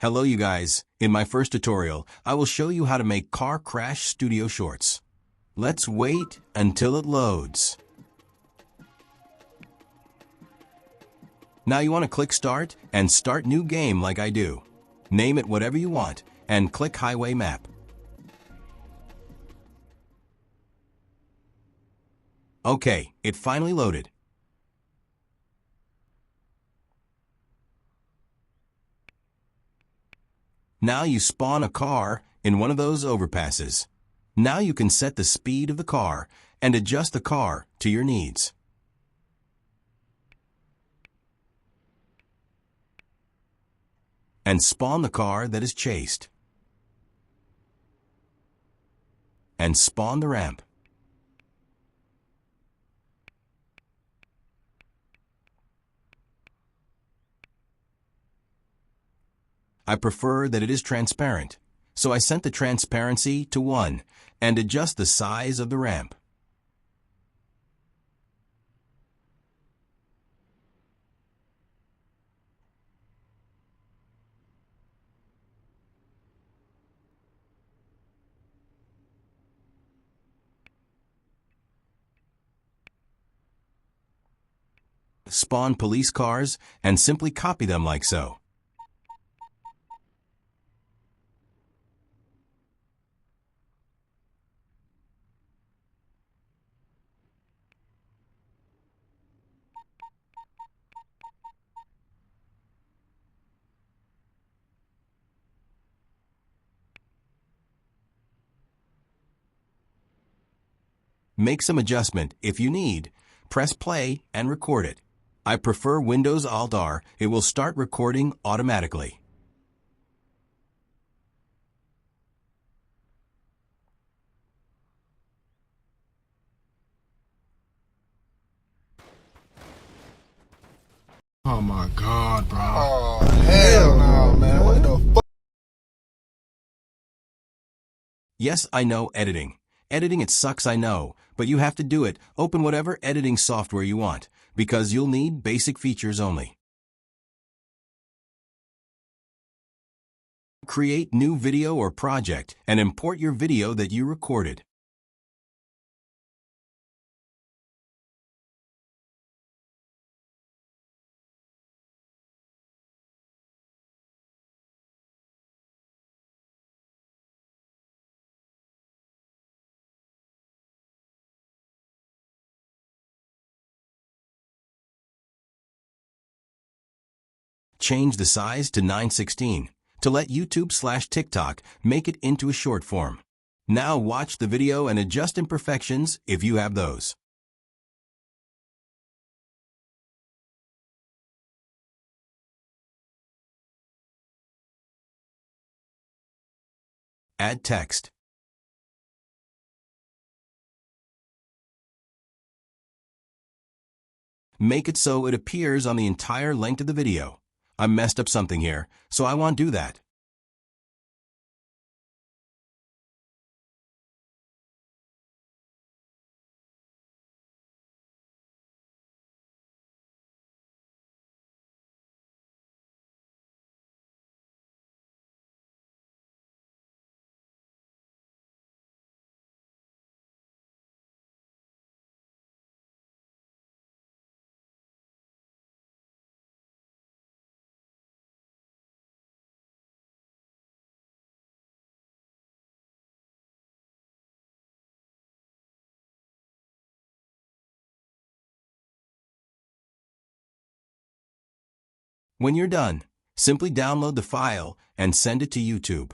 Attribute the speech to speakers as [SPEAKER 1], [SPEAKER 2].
[SPEAKER 1] Hello you guys, in my first tutorial, I will show you how to make Car Crash Studio Shorts. Let's wait until it loads. Now you want to click Start and Start New Game like I do. Name it whatever you want and click Highway Map. Okay, it finally loaded. Now you spawn a car in one of those overpasses. Now you can set the speed of the car and adjust the car to your needs. And spawn the car that is chased. And spawn the ramp. I prefer that it is transparent, so I set the transparency to 1 and adjust the size of the ramp. Spawn police cars and simply copy them like so. Make some adjustment if you need. Press play and record it. I prefer Windows Alt-R. It will start recording automatically.
[SPEAKER 2] Oh my God, bro.
[SPEAKER 3] Oh, hell no, man. What the fuck?
[SPEAKER 1] Yes, I know editing. Editing, it sucks, I know, but you have to do it. Open whatever editing software you want, because you'll need basic features only. Create new video or project and import your video that you recorded. Change the size to 9:16 to let YouTube/TikTok make it into a short form. Now watch the video and adjust imperfections if you have those. Add text. Make it so it appears on the entire length of the video. I messed up something here, so I won't do that. When you're done, simply download the file and send it to YouTube.